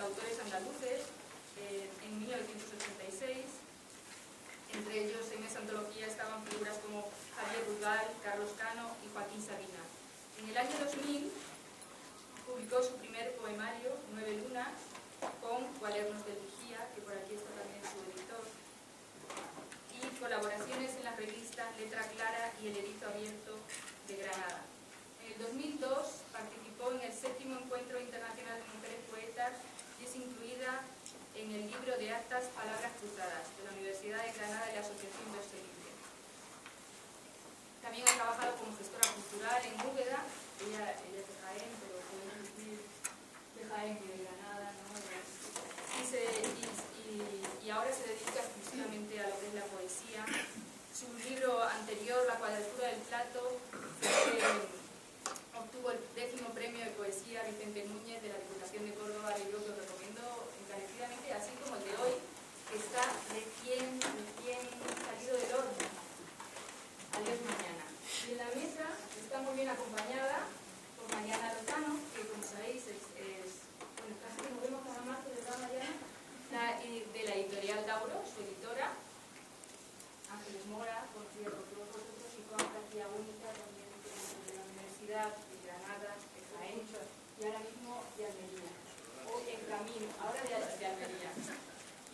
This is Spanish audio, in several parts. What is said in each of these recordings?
autores andaluces en 1986. Entre ellos en esa antología estaban figuras como Javier Rugal, Carlos Cano y Joaquín Sabina. En el año 2000 publicó su primer poemario, 9 lunas, con Cuadernos de Vigía, que por aquí está también su editor, y colaboraciones en las revistas Letra Clara y El Erizo Abierto de Granada. En el 2002 participó en el 7º Encuentro Internacional de Mujeres Poetas y es incluida en el libro de actas Palabras Cruzadas de la Universidad de Granada y la Asociación Verso Libre. También ha trabajado como gestora cultural en Úbeda. Ella es de Jaén, pero podemos decir de Jaén y de Granada, ¿no? Y ahora se dedica exclusivamente a lo que es la poesía. Su libro anterior, La Cuadratura del Plato, obtuvo el 10º premio de poesía Vicente Núñez de la Diputación de Córdoba, y yo lo recomiendo encarecidamente, así como el de hoy, que está recién salido del horno. Adiós mañana. Y en la mesa está muy bien acompañada por Mariana Lozano, que como sabéis bueno, casi que nos vemos cada marzo, ¿verdad, Mariana? De la editorial Dauro, su editora. Ángeles Mora, por cierto, todos vosotros, y con García Única, también de la Universidad de Granada, de Jaén, y ahora mismo de Almería, o en camino, ahora de Almería.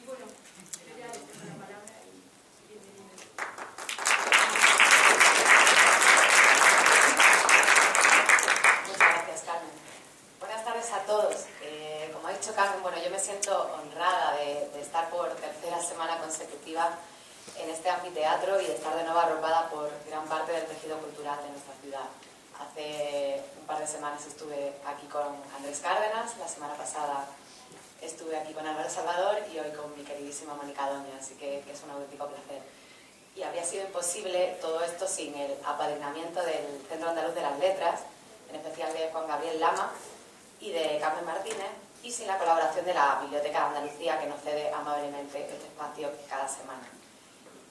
Y bueno, yo ya les dejo la palabra y bienvenidos. Muchas gracias, Carmen. Buenas tardes a todos. Como ha dicho Carmen, bueno, yo me siento honrada de estar por tercera semana consecutiva en este anfiteatro y de estar de nuevo arropada por gran parte del tejido cultural de nuestra ciudad. Hace un par de semanas estuve aquí con Andrés Cárdenas, la semana pasada estuve aquí con Álvaro Salvador y hoy con mi queridísima Mónica Doña, así que es un auténtico placer. Y habría sido imposible todo esto sin el apadrinamiento del Centro Andaluz de las Letras, en especial de Juan Gabriel Lama y de Carmen Martínez, y sin la colaboración de la Biblioteca de Andalucía, que nos cede amablemente este espacio cada semana.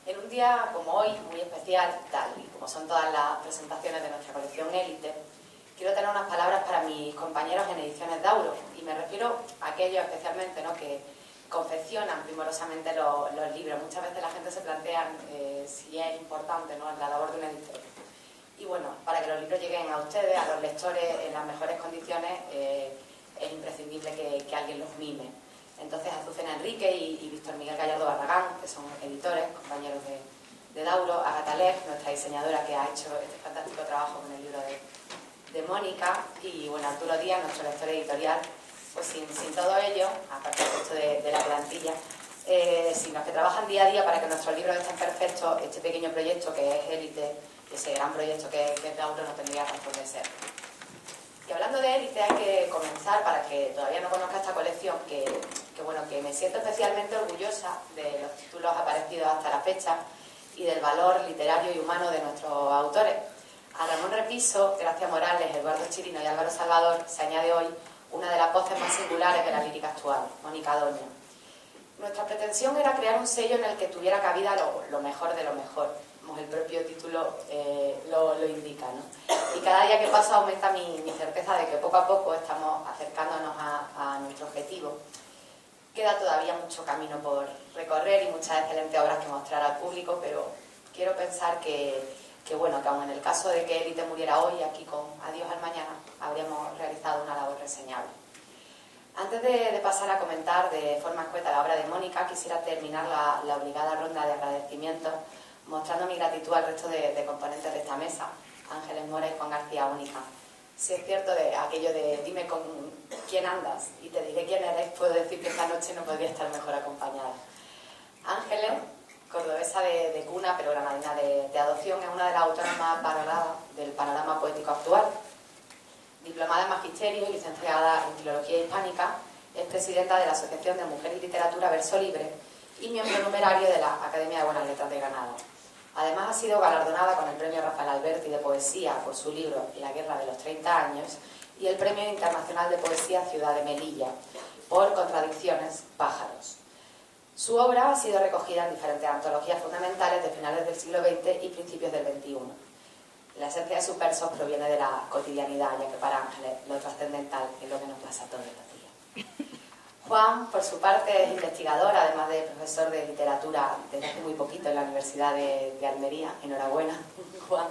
En un día como hoy, muy especial, tal y como son todas las presentaciones de nuestra colección Élite, quiero tener unas palabras para mis compañeros en Ediciones Dauro, y me refiero a aquellos especialmente, ¿no?, que confeccionan primorosamente los libros. Muchas veces la gente se plantea si es importante, ¿no?, la labor de un editor. Y bueno, para que los libros lleguen a ustedes, a los lectores, en las mejores condiciones, es imprescindible que alguien los mime. Entonces, Azucena Enrique y Víctor Miguel Gallardo Barragán, que son editores, compañeros de Dauro, Agatha Leff, nuestra diseñadora, que ha hecho este fantástico trabajo con el libro de Mónica, y bueno, Arturo Díaz, nuestro lector editorial. Pues sin todo ello, aparte del resto de la plantilla, sino que trabajan día a día para que nuestros libros estén perfectos, este pequeño proyecto que es Élite, ese gran proyecto que es Dauro, no tendría razón de ser. Y hablando de Élite, hay que comenzar, para que todavía no conozca esta colección, que me siento especialmente orgullosa de los títulos aparecidos hasta la fecha y del valor literario y humano de nuestros autores. A Ramón Repiso, Gracia Morales, Eduardo Chirino y Álvaro Salvador se añade hoy una de las voces más singulares de la lírica actual, Mónica Doña. Nuestra pretensión era crear un sello en el que tuviera cabida lo mejor de lo mejor, como el propio título lo indica, ¿no? Y cada día que pasa aumenta mi certeza de que poco a poco estamos acercándonos a nuestro objetivo. Queda todavía mucho camino por recorrer y muchas excelentes obras que mostrar al público, pero quiero pensar que aun en el caso de que Élite muriera hoy, aquí con Adiós al Mañana, habríamos realizado una labor reseñable. Antes de pasar a comentar de forma escueta la obra de Mónica, quisiera terminar la obligada ronda de agradecimientos mostrando mi gratitud al resto de componentes de esta mesa, Ángeles Mora y Juan García Única. Si es cierto de aquello de dime con quién andas y te diré quién eres, puedo decir que esta noche no podría estar mejor acompañada. Ángeles, cordobesa de cuna, pero granadina de adopción, es una de las autoras más valoradas del panorama poético actual. Diplomada en Magisterio y licenciada en Filología Hispánica, es presidenta de la Asociación de Mujer y Literatura Verso Libre y miembro numerario de la Academia de Buenas Letras de Granada. Además, ha sido galardonada con el Premio Rafael Alberti de Poesía por su libro La Guerra de los 30 años y el Premio Internacional de Poesía Ciudad de Melilla por Contradicciones, Pájaros. Su obra ha sido recogida en diferentes antologías fundamentales de finales del siglo XX y principios del XXI. La esencia de sus versos proviene de la cotidianidad, ya que para Ángeles lo trascendental es lo que nos pasa todos los días. Juan, por su parte, es investigador, además de profesor de literatura desde hace muy poquito en la Universidad de Almería. Enhorabuena, Juan.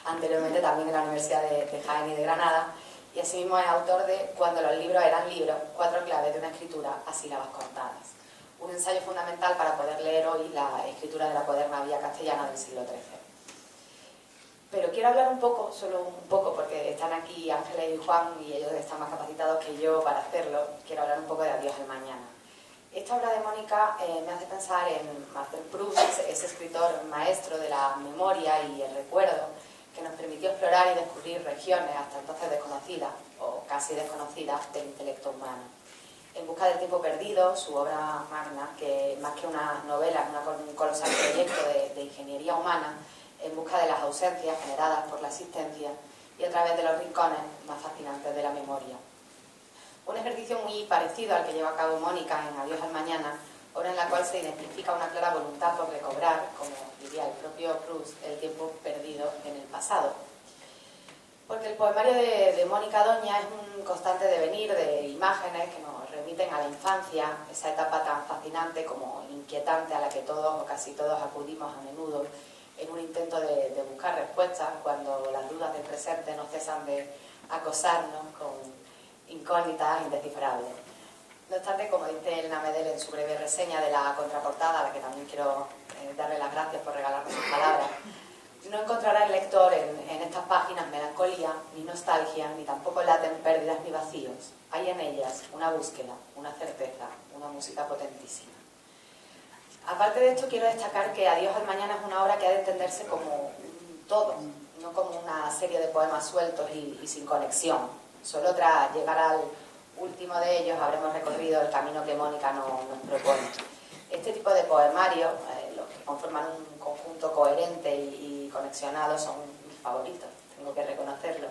Anteriormente también en la Universidad de Jaén y de Granada. Y asimismo es autor de Cuando los libros eran libros, 4 claves de una escritura a sílabas contadas. Un ensayo fundamental para poder leer hoy la escritura de la cuaderna vía castellana del siglo XIII. Pero quiero hablar un poco, solo un poco, porque están aquí Ángeles y Juan y ellos están más capacitados que yo para hacerlo. Quiero hablar un poco de Adiós al mañana. Esta obra de Mónica me hace pensar en Marcel Proust, ese escritor maestro de la memoria y el recuerdo, que nos permitió explorar y descubrir regiones hasta entonces desconocidas, o casi desconocidas, del intelecto humano. En busca del tiempo perdido, su obra magna, que más que una novela es un colosal proyecto de ingeniería humana, en busca de las ausencias generadas por la existencia y a través de los rincones más fascinantes de la memoria. Un ejercicio muy parecido al que lleva a cabo Mónica en Adiós al mañana, obra en la cual se identifica una clara voluntad por recobrar, como diría el propio Proust, el tiempo perdido en el pasado. Porque el poemario de Mónica Doña es un constante devenir de imágenes que nos remiten a la infancia, esa etapa tan fascinante como inquietante a la que todos o casi todos acudimos a menudo, en un intento de buscar respuestas cuando las dudas del presente no cesan de acosarnos con incógnitas indescifrables. No obstante, como dice Elena Medel en su breve reseña de la contraportada, a la que también quiero darle las gracias por regalarme sus palabras, no encontrará el lector en estas páginas melancolía, ni nostalgia, ni tampoco laten pérdidas ni vacíos. Hay en ellas una búsqueda, una certeza, una música potentísima. Aparte de esto, quiero destacar que Adiós al mañana es una obra que ha de entenderse como un todo, no como una serie de poemas sueltos y sin conexión. Solo tras llegar al último de ellos habremos recorrido el camino que Mónica nos propone. Este tipo de poemarios, los que conforman un conjunto coherente y conexionado, son mis favoritos, tengo que reconocerlo,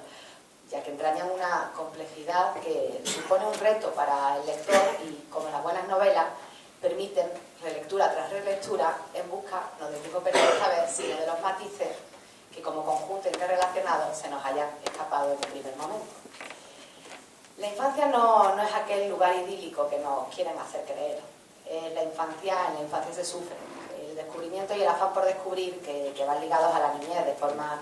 ya que entrañan una complejidad que supone un reto para el lector y, como las buenas novelas, permiten relectura tras relectura en busca no del tiempo perdido esta vez, sino de los matices que como conjunto interrelacionado se nos hayan escapado en el primer momento. La infancia no es aquel lugar idílico que nos quieren hacer creer. En la infancia se sufre. El descubrimiento y el afán por descubrir, que van ligados a la niñez de forma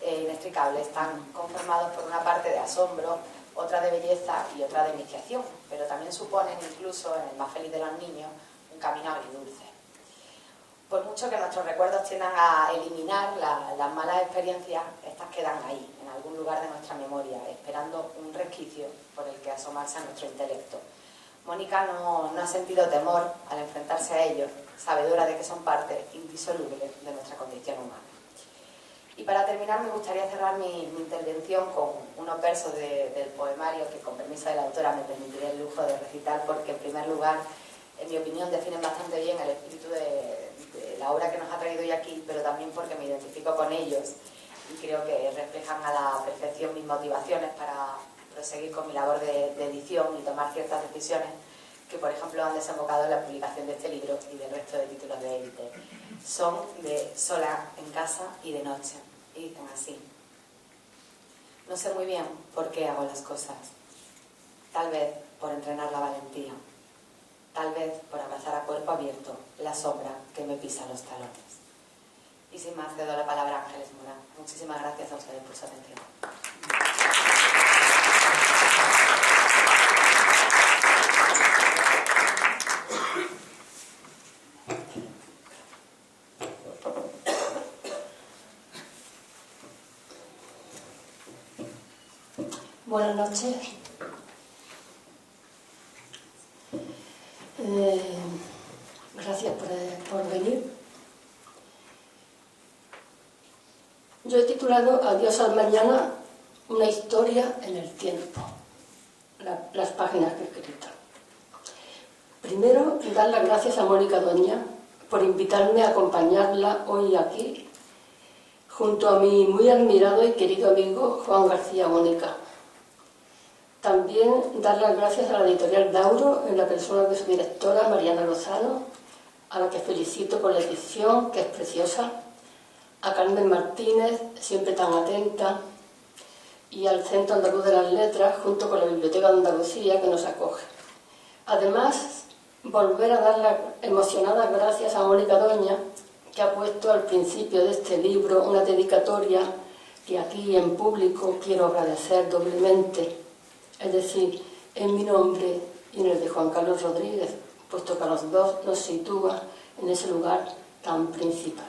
inextricable, están conformados por una parte de asombro, otra de belleza y otra de iniciación, pero también suponen, incluso en el más feliz de los niños, un camino agridulce. Por mucho que nuestros recuerdos tiendan a eliminar las malas experiencias, estas quedan ahí, en algún lugar de nuestra memoria, esperando un resquicio por el que asomarse a nuestro intelecto. Mónica no ha sentido temor al enfrentarse a ellos, sabedora de que son parte indisoluble de nuestra condición humana. Y para terminar, me gustaría cerrar mi intervención con unos versos del poemario que, con permiso de la autora, me permitiré el lujo de recitar, porque, en primer lugar, en mi opinión, definen bastante bien el espíritu de la obra que nos ha traído hoy aquí, pero también porque me identifico con ellos y creo que reflejan a la perfección mis motivaciones para proseguir con mi labor de edición y tomar ciertas decisiones que, por ejemplo, han desembocado en la publicación de este libro y del resto de títulos de élite. Son de Sola en casa y de noche, y dicen así: no sé muy bien por qué hago las cosas, tal vez por entrenar la valentía, tal vez por abrazar a cuerpo abierto la sombra que me pisa los talones. Y sin más, cedo la palabra a Ángeles Morán. Muchísimas gracias a ustedes por su atención. Buenas noches. Gracias por venir. Yo he titulado Adiós al mañana, una historia en el tiempo, las páginas que he escrito. Primero, dar las gracias a Mónica Doña por invitarme a acompañarla hoy aquí, junto a mi muy admirado y querido amigo Juan García Mónica. También dar las gracias a la editorial Dauro, en la persona de su directora, Mariana Lozano, a la que felicito por la edición, que es preciosa, a Carmen Martínez, siempre tan atenta, y al Centro Andaluz de las Letras, junto con la Biblioteca de Andalucía, que nos acoge. Además, volver a dar las emocionadas gracias a Mónica Doña, que ha puesto al principio de este libro una dedicatoria que aquí en público quiero agradecer doblemente, es decir, en mi nombre y en el de Juan Carlos Rodríguez, puesto que a los dos nos sitúa en ese lugar tan principal.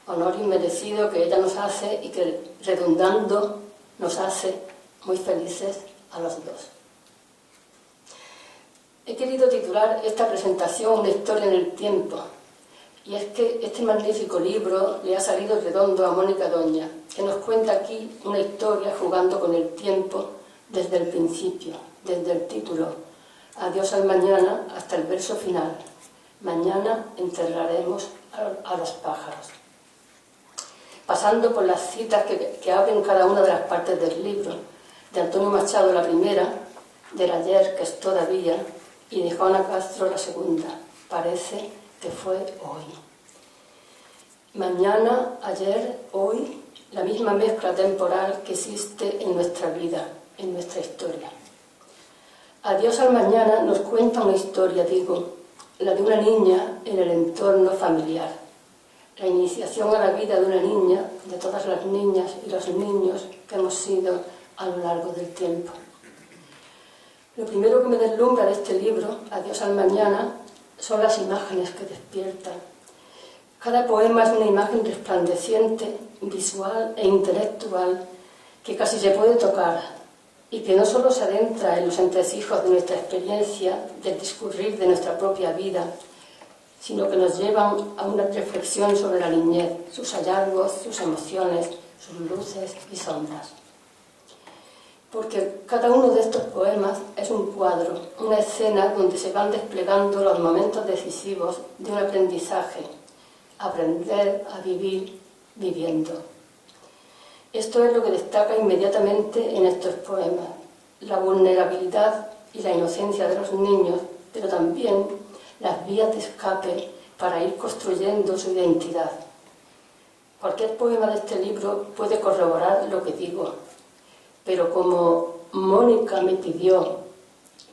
Honor inmerecido que ella nos hace y que, redundando, nos hace muy felices a los dos. He querido titular esta presentación Una historia en el tiempo, y es que este magnífico libro le ha salido redondo a Mónica Doña, que nos cuenta aquí una historia jugando con el tiempo desde el principio, desde el título, Adiós al mañana, hasta el verso final, mañana enterraremos a los pájaros. Pasando por las citas que abren cada una de las partes del libro, de Antonio Machado la primera, del ayer que es todavía, y de Juana Castro la segunda, parece que fue hoy. Mañana, ayer, hoy, la misma mezcla temporal que existe en nuestra vida, en nuestra historia. Adiós al mañana nos cuenta una historia, digo, la de una niña en el entorno familiar. La iniciación a la vida de una niña, de todas las niñas y los niños que hemos sido a lo largo del tiempo. Lo primero que me deslumbra de este libro, Adiós al mañana, son las imágenes que despiertan. Cada poema es una imagen resplandeciente, visual e intelectual, que casi se puede tocar y que no solo se adentra en los entresijos de nuestra experiencia, del discurrir de nuestra propia vida, sino que nos llevan a una reflexión sobre la niñez, sus hallazgos, sus emociones, sus luces y sombras. Porque cada uno de estos poemas es un cuadro, una escena donde se van desplegando los momentos decisivos de un aprendizaje, aprender a vivir viviendo. Esto es lo que destaca inmediatamente en estos poemas, la vulnerabilidad y la inocencia de los niños, pero también las vías de escape para ir construyendo su identidad. Cualquier poema de este libro puede corroborar lo que digo, pero como Mónica me pidió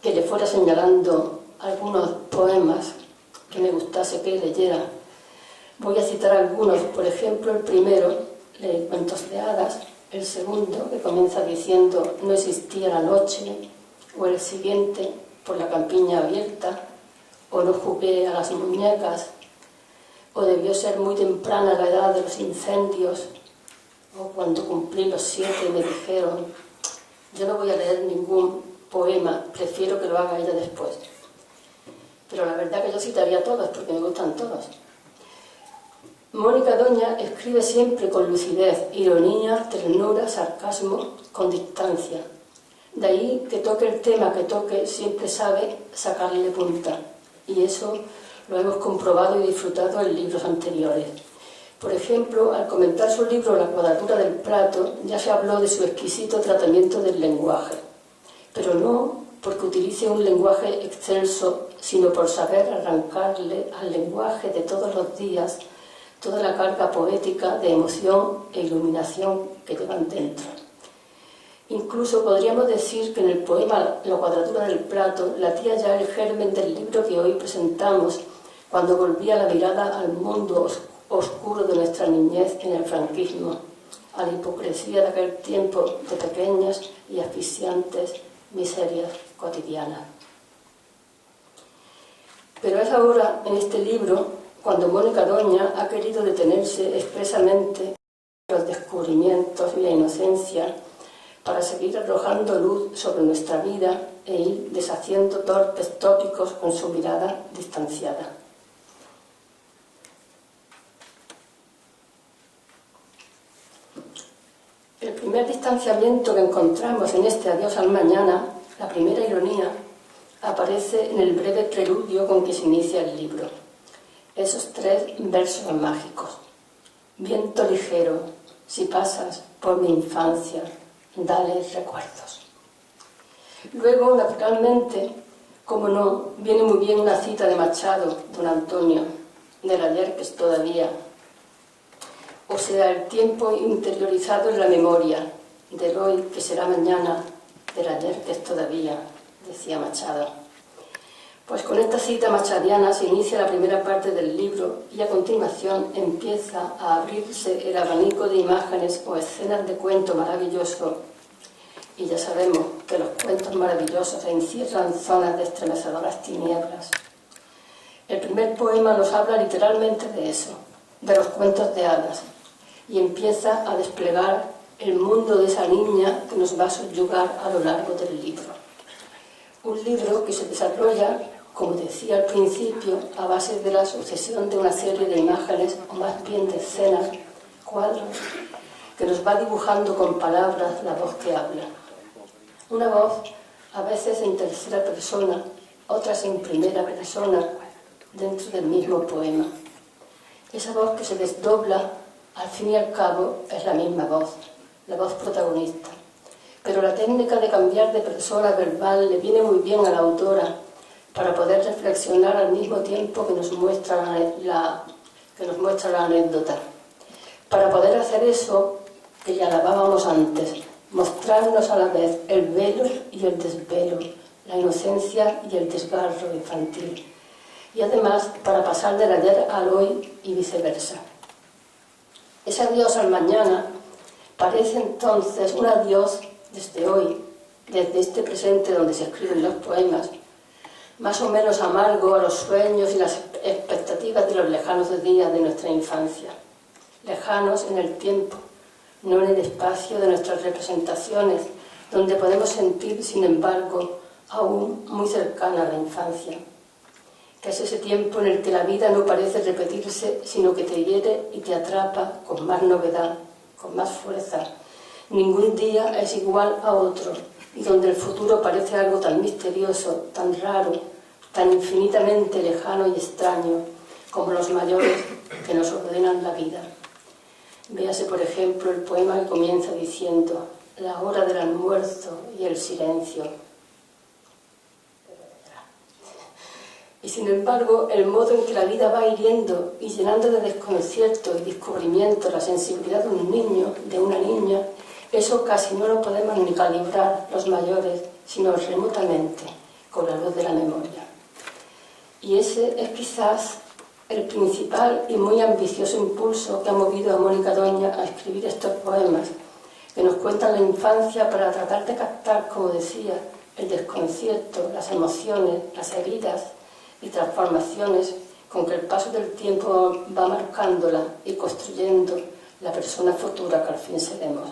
que le fuera señalando algunos poemas que me gustase que leyera, voy a citar algunos. Por ejemplo, el primero, leí Cuentos de hadas, el segundo, que comienza diciendo No existía la noche, o el siguiente, Por la campiña abierta, o No jugué a las muñecas, o Debió ser muy temprana la edad de los incendios, o Cuando cumplí los 7 me dijeron. Yo no voy a leer ningún poema, prefiero que lo haga ella después. Pero la verdad que yo citaría todos, porque me gustan todos. Mónica Doña escribe siempre con lucidez, ironía, ternura, sarcasmo, con distancia. De ahí que toque el tema que toque, siempre sabe sacarle punta. Y eso lo hemos comprobado y disfrutado en libros anteriores. Por ejemplo, al comentar su libro La cuadratura del plato, ya se habló de su exquisito tratamiento del lenguaje, pero no porque utilice un lenguaje excelso, sino por saber arrancarle al lenguaje de todos los días toda la carga poética de emoción e iluminación que llevan dentro. Incluso podríamos decir que en el poema La cuadratura del plato latía ya el germen del libro que hoy presentamos, cuando volvía la mirada al mundo oscuro de nuestra niñez en el franquismo, a la hipocresía de aquel tiempo de pequeñas y asfixiantes miserias cotidianas. Pero es ahora, en este libro, cuando Mónica Doña ha querido detenerse expresamente en los descubrimientos y la inocencia para seguir arrojando luz sobre nuestra vida e ir deshaciendo torpes tópicos con su mirada distanciada. El primer distanciamiento que encontramos en este Adiós al mañana, la primera ironía, aparece en el breve preludio con que se inicia el libro. Esos 3 versos mágicos. Viento ligero, si pasas por mi infancia, dale recuerdos. Luego, naturalmente, como no, viene muy bien una cita de Machado, don Antonio, del ayer que es todavía. O sea, el tiempo interiorizado en la memoria, del hoy que será mañana, del ayer que es todavía, decía Machado. Pues con esta cita machadiana se inicia la primera parte del libro y a continuación empieza a abrirse el abanico de imágenes o escenas de cuento maravilloso. Y ya sabemos que los cuentos maravillosos encierran zonas de estremecedoras tinieblas. El primer poema nos habla literalmente de eso, de los cuentos de hadas, y empieza a desplegar el mundo de esa niña que nos va a subyugar a lo largo del libro. Un libro que se desarrolla, como decía al principio, a base de la sucesión de una serie de imágenes, o más bien de escenas, cuadros, que nos va dibujando con palabras la voz que habla. Una voz, a veces en tercera persona, otras en primera persona, dentro del mismo poema. Esa voz que se desdobla, al fin y al cabo, es la misma voz, la voz protagonista. Pero la técnica de cambiar de persona verbal le viene muy bien a la autora para poder reflexionar al mismo tiempo que nos muestra la anécdota. Para poder hacer eso que ya alabábamos antes, mostrarnos a la vez el velo y el desvelo, la inocencia y el desgarro infantil. Y además para pasar del ayer al hoy y viceversa. Ese adiós al mañana parece entonces un adiós desde hoy, desde este presente donde se escriben los poemas, más o menos amargo a los sueños y las expectativas de los lejanos días de nuestra infancia. Lejanos en el tiempo, no en el espacio de nuestras representaciones, donde podemos sentir, sin embargo, aún muy cercana a la infancia. Que es ese tiempo en el que la vida no parece repetirse, sino que te hiere y te atrapa con más novedad, con más fuerza. Ningún día es igual a otro, y donde el futuro parece algo tan misterioso, tan raro, tan infinitamente lejano y extraño, como los mayores que nos ordenan la vida. Véase, por ejemplo, el poema que comienza diciendo: la hora del almuerzo y el silencio. Y sin embargo, el modo en que la vida va hiriendo y llenando de desconcierto y descubrimiento la sensibilidad de un niño, de una niña, eso casi no lo podemos ni calibrar los mayores, sino remotamente, con la luz de la memoria. Y ese es quizás el principal y muy ambicioso impulso que ha movido a Mónica Doña a escribir estos poemas, que nos cuentan la infancia para tratar de captar, como decía, el desconcierto, las emociones, las heridas y transformaciones con que el paso del tiempo va marcándola y construyendo la persona futura que al fin seremos.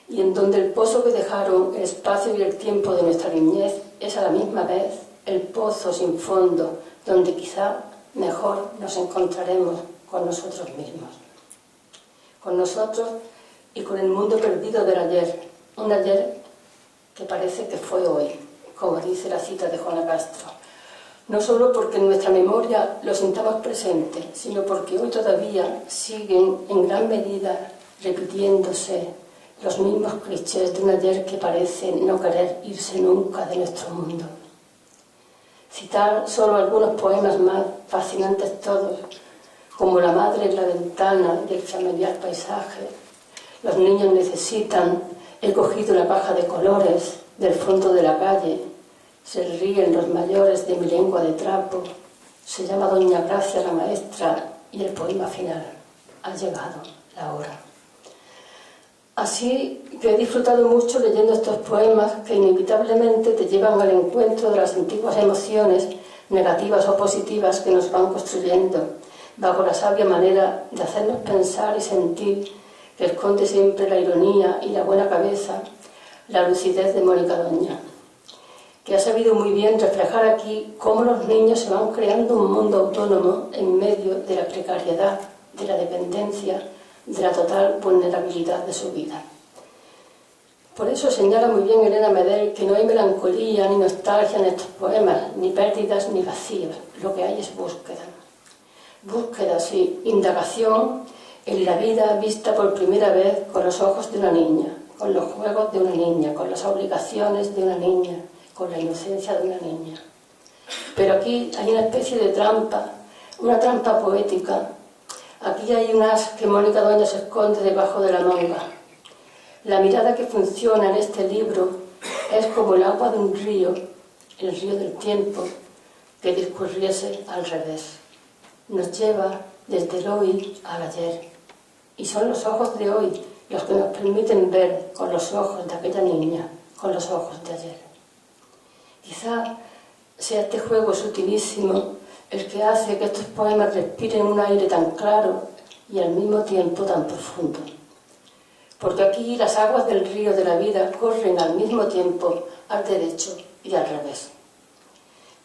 Y en donde el pozo que dejaron el espacio y el tiempo de nuestra niñez es a la misma vez el pozo sin fondo, donde quizá mejor nos encontraremos con nosotros mismos. Con nosotros y con el mundo perdido del ayer, un ayer que parece que fue hoy, como dice la cita de Juana Castro. No solo porque en nuestra memoria lo sintamos presente, sino porque hoy todavía siguen en gran medida repitiéndose los mismos clichés de un ayer que parece no querer irse nunca de nuestro mundo. Citar solo algunos poemas más, fascinantes todos, como La madre en la ventana y El familiar paisaje, Los niños necesitan, He cogido la caja de colores del fondo de la calle, Se ríen los mayores de mi lengua de trapo, Se llama Doña Gracia la maestra y el poema final, Ha llegado la hora. Así que he disfrutado mucho leyendo estos poemas que inevitablemente te llevan al encuentro de las antiguas emociones, negativas o positivas, que nos van construyendo, bajo la sabia manera de hacernos pensar y sentir que esconde siempre la ironía y la buena cabeza, la lucidez de Mónica Doña, que ha sabido muy bien reflejar aquí cómo los niños se van creando un mundo autónomo en medio de la precariedad, de la dependencia, de la total vulnerabilidad de su vida. Por eso señala muy bien Elena Medel que no hay melancolía ni nostalgia en estos poemas, ni pérdidas ni vacíos, lo que hay es búsqueda. Búsqueda, sí, indagación en la vida vista por primera vez con los ojos de una niña, con los juegos de una niña, con las obligaciones de una niña, con la inocencia de una niña. Pero aquí hay una especie de trampa, una trampa poética. Aquí hay un as que Mónica Doña se esconde debajo de la manga. La mirada que funciona en este libro es como el agua de un río, el río del tiempo, que discurriese al revés. Nos lleva desde el hoy al ayer, y son los ojos de hoy los que nos permiten ver con los ojos de aquella niña, con los ojos de ayer. Quizá sea este juego sutilísimo el que hace que estos poemas respiren un aire tan claro y al mismo tiempo tan profundo. Porque aquí las aguas del río de la vida corren al mismo tiempo al derecho y al revés.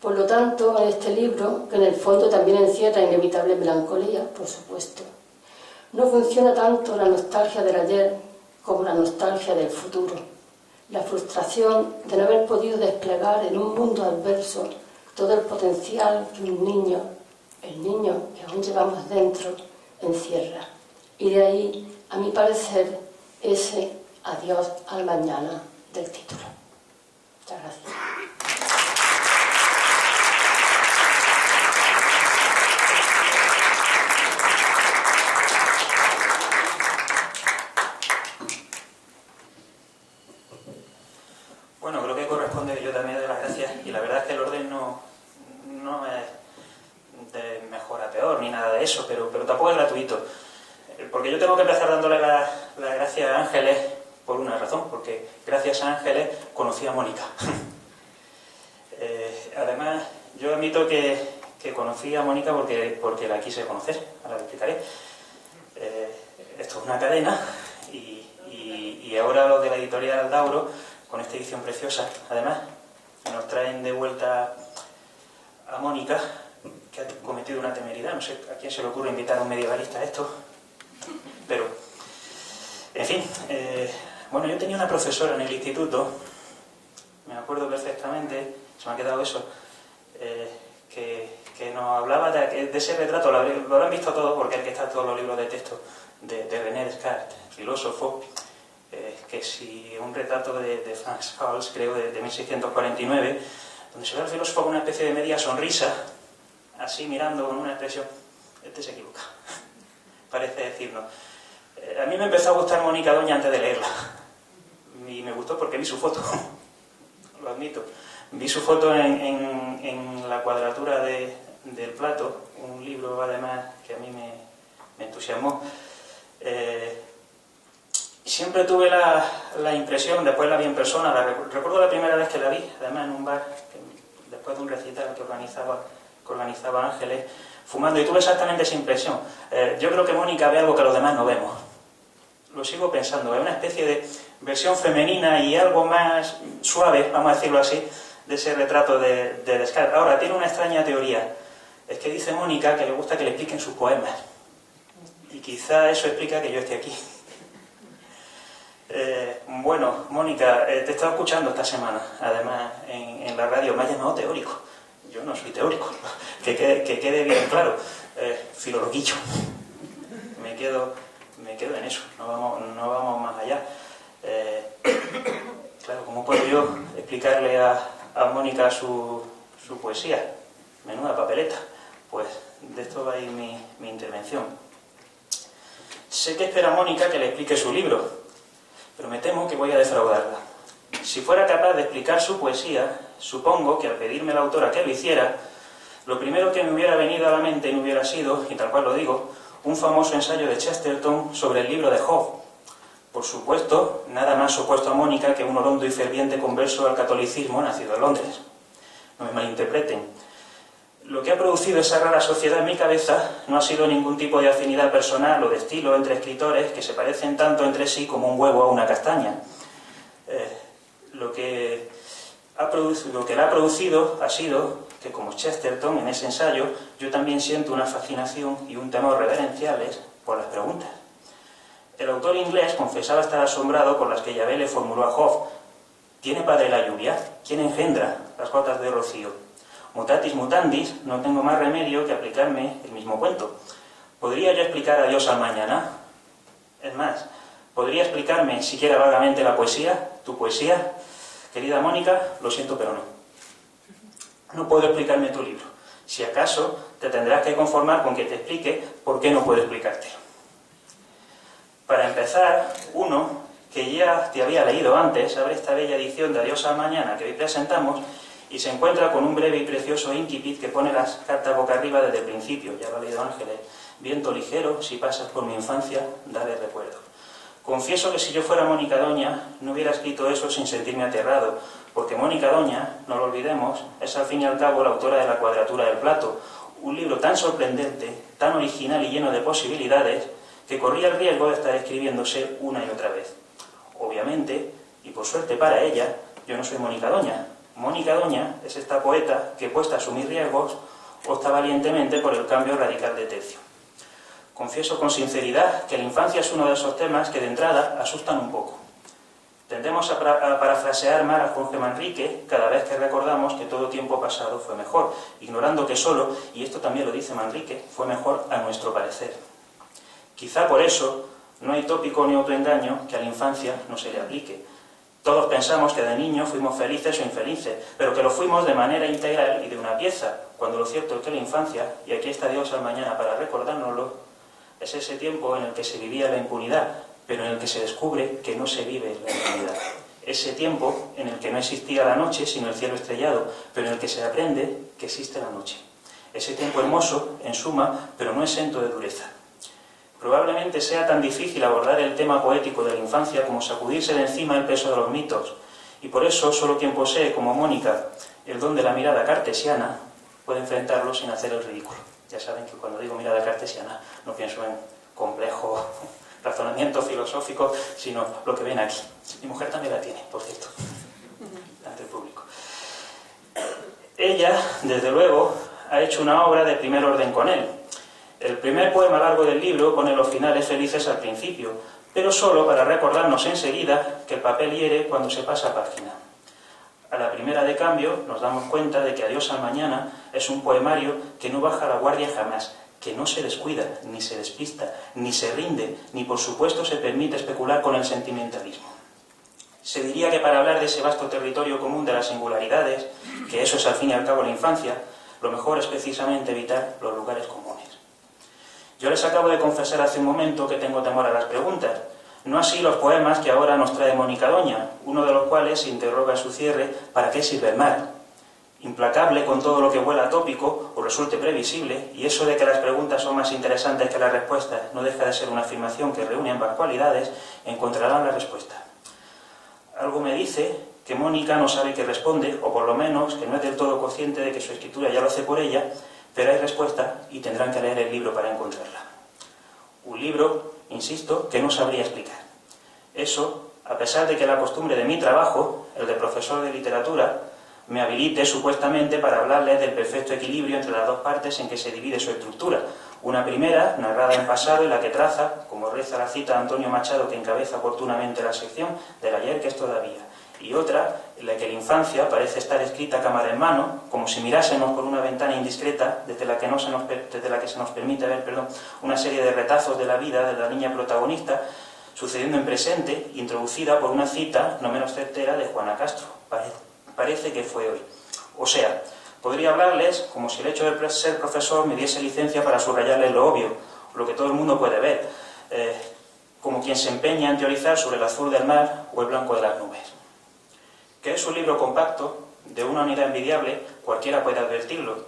Por lo tanto, en este libro, que en el fondo también encierra inevitable melancolía, por supuesto, no funciona tanto la nostalgia del ayer como la nostalgia del futuro, la frustración de no haber podido desplegar en un mundo adverso todo el potencial que un niño, el niño que aún llevamos dentro, encierra. Y de ahí, a mi parecer, ese adiós al mañana del título. Muchas gracias. Bueno, creo que corresponde que yo también dé las gracias, y la verdad es que el orden no es de mejor a peor ni nada de eso, pero tampoco es gratuito. Porque yo tengo que empezar dándole las gracias a Ángeles por una razón, porque gracias a Ángeles conocí a Mónica. Además, yo admito que conocí a Mónica porque la quise conocer, ahora lo explicaré. Esto es una cadena y ahora los de la editorial Dauro, con esta edición preciosa, además, nos traen de vuelta a Mónica, que ha cometido una temeridad. No sé a quién se le ocurre invitar a un medievalista a esto, pero, en fin, bueno, yo tenía una profesora en el instituto, me acuerdo perfectamente, se me ha quedado eso, que nos hablaba de ese retrato, lo habrán visto todos, porque es el que está en todos los libros de texto, de René Descartes, filósofo, que si un retrato de Franz Hals, creo, de 1649, donde se ve al filósofo con una especie de media sonrisa, así mirando con una expresión, este se equivoca, parece decirnos. A mí me empezó a gustar Mónica Doña antes de leerla, y me gustó porque vi su foto, lo admito. Vi su foto en la cuadratura del plato, un libro además que a mí me entusiasmó. Siempre tuve la impresión, después la vi en persona, recuerdo la primera vez que la vi, además en un bar, después de un recital que organizaba Ángeles, fumando, y tuve exactamente esa impresión. Yo creo que Mónica ve algo que los demás no vemos. Lo sigo pensando, es una especie de versión femenina y algo más suave, vamos a decirlo así, de ese retrato de Descartes. Ahora, tiene una extraña teoría. Es que dice Mónica que le gusta que le expliquen sus poemas. Y quizá eso explica que yo esté aquí. Bueno, Mónica, te he estado escuchando esta semana, además en la radio, me has llamado teórico. Yo no soy teórico, que quede bien claro. Filoloquillo. Me quedo en eso, no vamos más allá. Claro, ¿cómo puedo yo explicarle a Mónica su poesía? Menuda papeleta. Pues de esto va a ir mi intervención. Sé que espera Mónica que le explique su libro, pero me temo que voy a defraudarla. Si fuera capaz de explicar su poesía, supongo que al pedirme la autora que lo hiciera, lo primero que me hubiera venido a la mente no hubiera sido, y tal cual lo digo, un famoso ensayo de Chesterton sobre el libro de Job. Por supuesto, nada más opuesto a Mónica que un orondo y ferviente converso al catolicismo nacido en Londres. No me malinterpreten. Lo que ha producido esa rara sociedad en mi cabeza no ha sido ningún tipo de afinidad personal o de estilo entre escritores que se parecen tanto entre sí como un huevo a una castaña. Lo que la ha producido ha sido que, como Chesterton en ese ensayo, yo también siento una fascinación y un temor reverenciales por las preguntas. El autor inglés confesaba estar asombrado por las que Yahvé le formuló a Job. ¿Tiene padre la lluvia? ¿Quién engendra las gotas de rocío? Mutatis mutandis, no tengo más remedio que aplicarme el mismo cuento. ¿Podría yo explicar a Dios al mañana? Es más, ¿podría explicarme siquiera vagamente la poesía, tu poesía? Querida Mónica, lo siento, pero no. No puedo explicarme tu libro. Si acaso, te tendrás que conformar con que te explique por qué no puedo explicártelo. Para empezar, uno que ya te había leído antes, abre esta bella edición de Adiós al Mañana que hoy presentamos, y se encuentra con un breve y precioso incipit que pone las cartas boca arriba desde el principio. Ya lo ha leído Ángeles. Viento ligero, si pasas por mi infancia, dale recuerdo. Confieso que si yo fuera Mónica Doña, no hubiera escrito eso sin sentirme aterrado, porque Mónica Doña, no lo olvidemos, es al fin y al cabo la autora de La cuadratura del plato, un libro tan sorprendente, tan original y lleno de posibilidades, que corría el riesgo de estar escribiéndose una y otra vez. Obviamente, y por suerte para ella, yo no soy Mónica Doña. Mónica Doña es esta poeta que, puesta a asumir riesgos, opta valientemente por el cambio radical de tercio. Confieso con sinceridad que la infancia es uno de esos temas que de entrada asustan un poco. Tendemos a parafrasear mal a Jorge Manrique cada vez que recordamos que todo tiempo pasado fue mejor, ignorando que solo, y esto también lo dice Manrique, fue mejor a nuestro parecer. Quizá por eso no hay tópico ni autoengaño que a la infancia no se le aplique. Todos pensamos que de niño fuimos felices o infelices, pero que lo fuimos de manera integral y de una pieza, cuando lo cierto es que la infancia, y aquí está Dios al mañana para recordárnoslo, es ese tiempo en el que se vivía la impunidad, pero en el que se descubre que no se vive la impunidad. Ese tiempo en el que no existía la noche sino el cielo estrellado, pero en el que se aprende que existe la noche. Ese tiempo hermoso, en suma, pero no exento de dureza. Probablemente sea tan difícil abordar el tema poético de la infancia como sacudirse de encima el peso de los mitos, y por eso solo quien posee, como Mónica, el don de la mirada cartesiana, puede enfrentarlo sin hacer el ridículo. Ya saben que cuando digo mirada cartesiana no pienso en complejo razonamiento filosófico, sino lo que ven aquí. Mi mujer también la tiene, por cierto, ante el público. Ella, desde luego, ha hecho una obra de primer orden con él. El primer poema largo del libro pone los finales felices al principio, pero solo para recordarnos enseguida que el papel hiere cuando se pasa página. A la primera de cambio nos damos cuenta de que Adiós al mañana es un poemario que no baja la guardia jamás, que no se descuida, ni se despista, ni se rinde, ni por supuesto se permite especular con el sentimentalismo. Se diría que para hablar de ese vasto territorio común de las singularidades, que eso es al fin y al cabo la infancia, lo mejor es precisamente evitar los lugares comunes. Yo les acabo de confesar hace un momento que tengo temor a las preguntas, no así los poemas que ahora nos trae Mónica Doña, uno de los cuales se interroga en su cierre ¿para qué sirve el mar? Implacable con todo lo que huela a tópico o resulte previsible, y eso de que las preguntas son más interesantes que las respuestas no deja de ser una afirmación que reúne ambas cualidades, encontrarán la respuesta. Algo me dice que Mónica no sabe qué responde, o por lo menos que no es del todo consciente de que su escritura ya lo hace por ella, pero hay respuesta y tendrán que leer el libro para encontrarla. Un libro, insisto, que no sabría explicar. Eso, a pesar de que la costumbre de mi trabajo, el de profesor de literatura, me habilite supuestamente para hablarles del perfecto equilibrio entre las dos partes en que se divide su estructura. Una primera, narrada en pasado, y la que traza, como reza la cita de Antonio Machado que encabeza oportunamente la sección, del ayer que es todavía. Y otra, en la que la infancia parece estar escrita cámara en mano, como si mirásemos por una ventana indiscreta desde la que se nos permite ver una serie de retazos de la vida de la niña protagonista, sucediendo en presente, introducida por una cita no menos certera de Juana Castro. Parece que fue hoy. O sea, podría hablarles como si el hecho de ser profesor me diese licencia para subrayarles lo obvio, lo que todo el mundo puede ver, como quien se empeña en teorizar sobre el azul del mar o el blanco de las nubes. Que es un libro compacto, de una unidad envidiable, cualquiera puede advertirlo,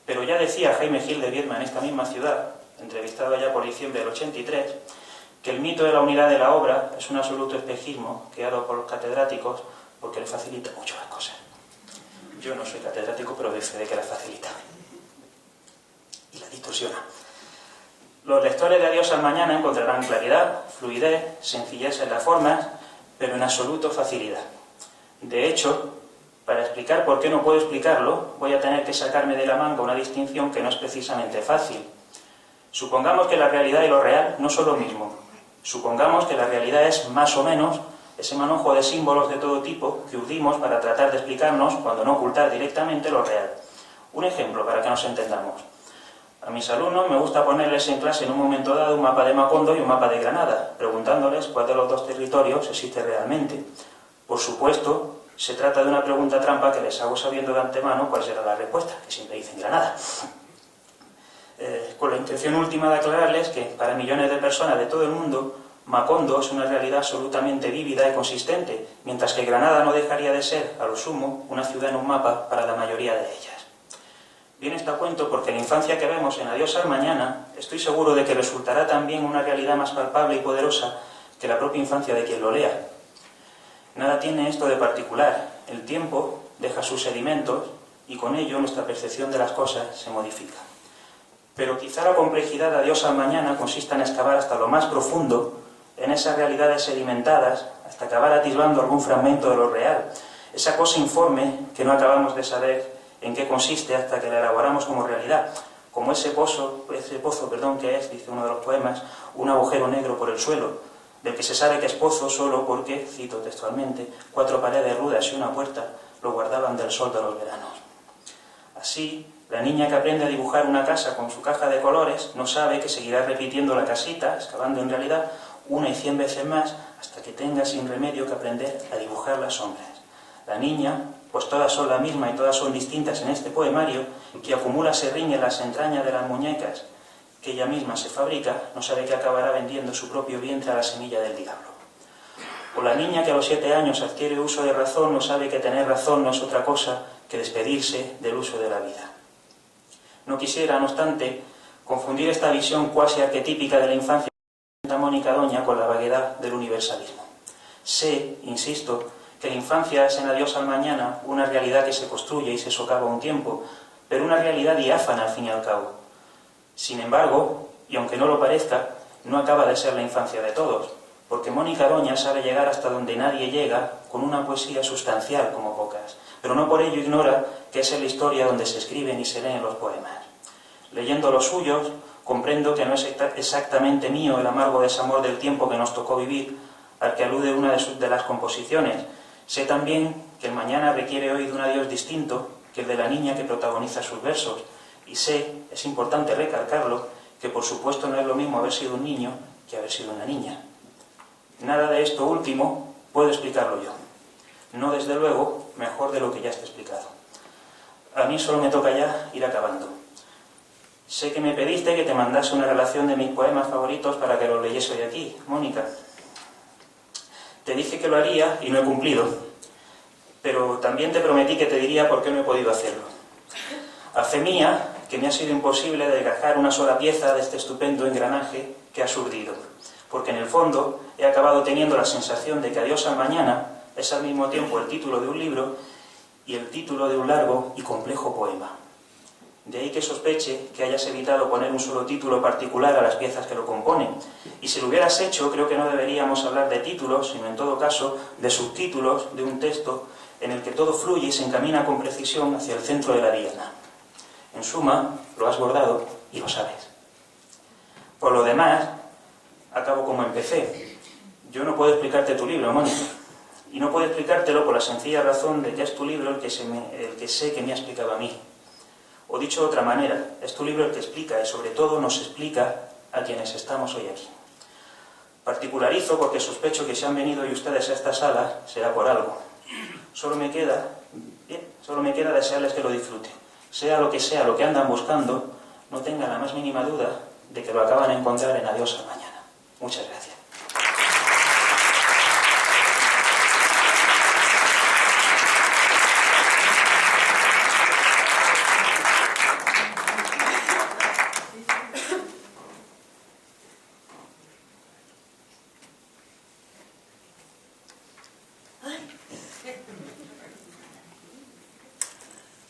pero ya decía Jaime Gil de Viedma en esta misma ciudad, entrevistado allá por diciembre del 83, que el mito de la unidad de la obra es un absoluto espejismo creado por los catedráticos porque le facilita mucho las cosas. Yo no soy catedrático, pero doy fe de que las facilita. Y la distorsiona. Los lectores de Adiós al mañana encontrarán claridad, fluidez, sencillez en las formas, pero en absoluto facilidad. De hecho, para explicar por qué no puedo explicarlo, voy a tener que sacarme de la manga una distinción que no es precisamente fácil. Supongamos que la realidad y lo real no son lo mismo. Supongamos que la realidad es más o menos ese manojo de símbolos de todo tipo que urdimos para tratar de explicarnos, cuando no ocultar directamente, lo real. Un ejemplo para que nos entendamos. A mis alumnos me gusta ponerles en clase en un momento dado un mapa de Macondo y un mapa de Granada, preguntándoles cuál de los dos territorios existe realmente. Por supuesto, se trata de una pregunta trampa que les hago sabiendo de antemano cuál será la respuesta, que siempre dicen Granada. Con la intención última de aclararles que para millones de personas de todo el mundo Macondo es una realidad absolutamente vívida y consistente, mientras que Granada no dejaría de ser, a lo sumo, una ciudad en un mapa para la mayoría de ellas. Bien está a cuento porque la infancia que vemos en Adiós al Mañana, estoy seguro de que resultará también una realidad más palpable y poderosa que la propia infancia de quien lo lea. Nada tiene esto de particular. El tiempo deja sus sedimentos y con ello nuestra percepción de las cosas se modifica. Pero quizá la complejidad de Adiós al Mañana consista en excavar hasta lo más profundo en esas realidades sedimentadas hasta acabar atisbando algún fragmento de lo real, esa cosa informe que no acabamos de saber en qué consiste hasta que la elaboramos como realidad, como ese pozo, que es, dice uno de los poemas, un agujero negro por el suelo, del que se sabe que es pozo solo porque, cito textualmente, 4 paredes rudas y una puerta lo guardaban del sol de los veranos. Así, la niña que aprende a dibujar una casa con su caja de colores no sabe que seguirá repitiendo la casita, excavando en realidad, 1 y 100 veces más hasta que tenga sin remedio que aprender a dibujar las sombras. La niña, pues todas son la misma y todas son distintas en este poemario, que acumula serrín en las entrañas de las muñecas que ella misma se fabrica, no sabe que acabará vendiendo su propio vientre a la semilla del diablo. O la niña que a los 7 años adquiere uso de razón no sabe que tener razón no es otra cosa que despedirse del uso de la vida. No quisiera, no obstante, confundir esta visión cuasi arquetípica de la infancia de Mónica Doña con la vaguedad del universalismo. Sé, insisto, que la infancia es en Adiós al Mañana una realidad que se construye y se socava un tiempo, pero una realidad diáfana al fin y al cabo. Sin embargo, y aunque no lo parezca, no acaba de ser la infancia de todos, porque Mónica Doña sabe llegar hasta donde nadie llega con una poesía sustancial como pocas, pero no por ello ignora que es en la historia donde se escriben y se leen los poemas. Leyendo los suyos, comprendo que no es exactamente mío el amargo desamor del tiempo que nos tocó vivir, al que alude una de las composiciones. Sé también que el mañana requiere hoy de un adiós distinto que el de la niña que protagoniza sus versos, y sé, es importante recalcarlo, que por supuesto no es lo mismo haber sido un niño que haber sido una niña. Nada de esto último puedo explicarlo yo. No, desde luego, mejor de lo que ya está explicado. A mí solo me toca ya ir acabando. Sé que me pediste que te mandase una relación de mis poemas favoritos para que los leyese hoy aquí, Mónica. Te dije que lo haría y no he cumplido, pero también te prometí que te diría por qué no he podido hacerlo. A fe mía, que me ha sido imposible desgajar una sola pieza de este estupendo engranaje que ha surdido, porque en el fondo he acabado teniendo la sensación de que Adiós al Mañana es al mismo tiempo el título de un libro y el título de un largo y complejo poema. De ahí que sospeche que hayas evitado poner un solo título particular a las piezas que lo componen. Y si lo hubieras hecho, creo que no deberíamos hablar de títulos, sino en todo caso de subtítulos de un texto en el que todo fluye y se encamina con precisión hacia el centro de la diana. En suma, lo has bordado y lo sabes. Por lo demás, acabo como empecé. Yo no puedo explicarte tu libro, Mónica. Y no puedo explicártelo por la sencilla razón de que es tu libro el que sé que me ha explicado a mí. O dicho de otra manera, es tu libro el que explica y sobre todo nos explica a quienes estamos hoy aquí. Particularizo porque sospecho que si han venido hoy ustedes a esta sala será por algo. Solo me queda desearles que lo disfruten. Sea lo que andan buscando, no tengan la más mínima duda de que lo acaban de encontrar en Adiós al Mañana. Muchas gracias.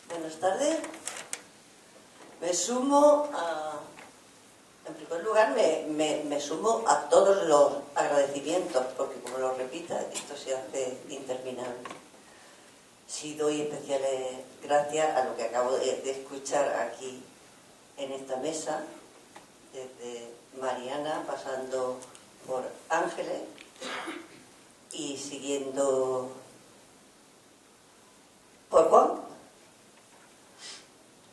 Buenas tardes. Me sumo en primer lugar, me sumo a todos los agradecimientos, porque como lo repita, esto se hace interminable. Sí doy especiales gracias a lo que acabo de escuchar aquí en esta mesa, desde Mariana, pasando por Ángeles y siguiendo por Juan,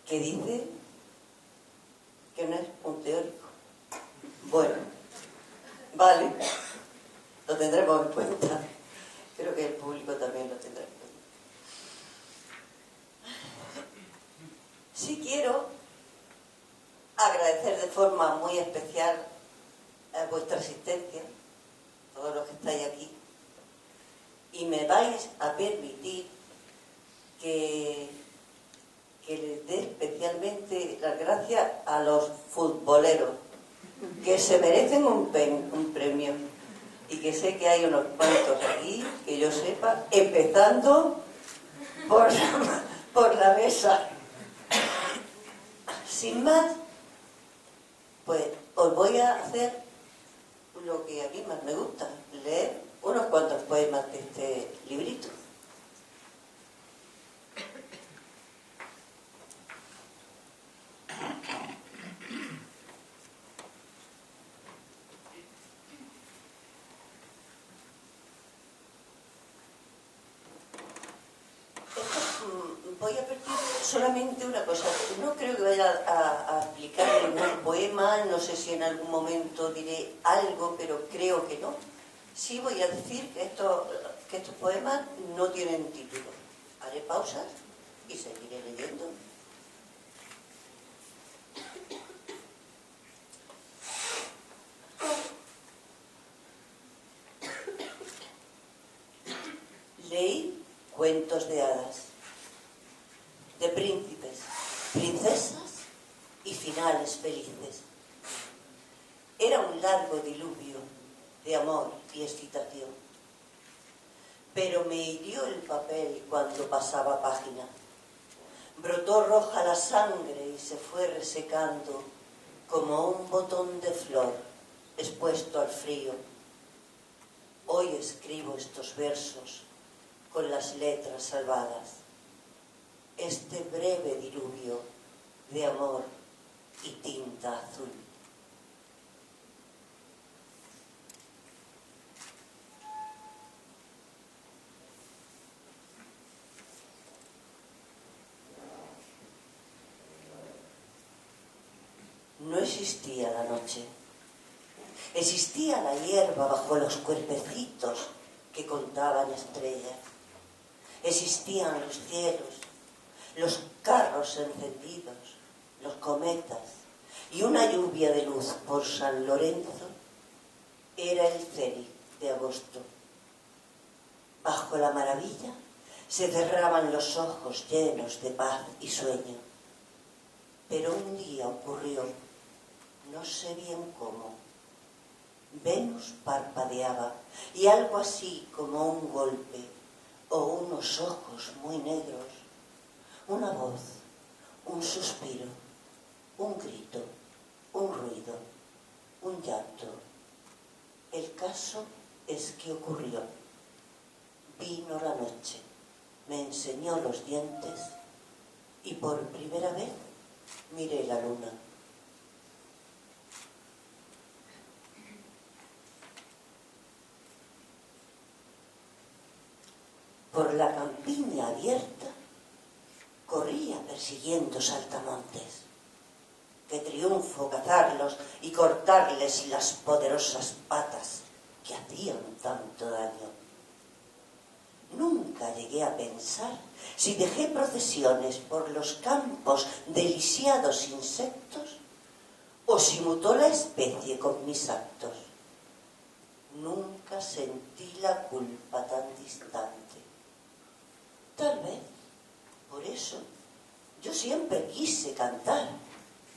que dice que no es un teórico. Bueno, vale, lo tendremos en cuenta. Creo que el público también lo tendrá en cuenta. Sí quiero agradecer de forma muy especial vuestra asistencia, todos los que estáis aquí, y me vais a permitir que les dé especialmente las gracias a los futboleros, que se merecen un premio, y que sé que hay unos cuantos aquí, que yo sepa, empezando por la mesa. Sin más, pues os voy a hacer lo que a mí más me gusta, leer unos cuantos poemas de este librito. Voy a partir solamente una cosa. No creo que vaya a explicar ningún poema, no sé si en algún momento diré algo, pero creo que no. Sí voy a decir que estos poemas no tienen título. Haré pausas y seguiré leyendo. Leí cuentos de hadas, de príncipes, princesas y finales felices. Era un largo diluvio de amor y excitación, pero me hirió el papel cuando pasaba página. Brotó roja la sangre y se fue resecando como un botón de flor expuesto al frío. Hoy escribo estos versos con las letras salvadas. Este breve diluvio de amor y tinta azul. No existía la noche. Existía la hierba bajo los cuerpecitos que contaban estrellas. Existían los cielos, los carros encendidos, los cometas y una lluvia de luz por San Lorenzo. Era el céliz de agosto. Bajo la maravilla se cerraban los ojos llenos de paz y sueño. Pero un día ocurrió, no sé bien cómo. Venus parpadeaba y algo así como un golpe o unos ojos muy negros, una voz, un suspiro, un grito, un ruido, un llanto. El caso es que ocurrió. Vino la noche, me enseñó los dientes y por primera vez miré la luna. Por la campiña abierta corría persiguiendo saltamontes. Qué triunfo cazarlos y cortarles las poderosas patas que hacían tanto daño. Nunca llegué a pensar si dejé procesiones por los campos de lisiados insectos o si mutó la especie con mis actos. Nunca sentí la culpa tan distante. Tal vez, por eso, yo siempre quise cantar,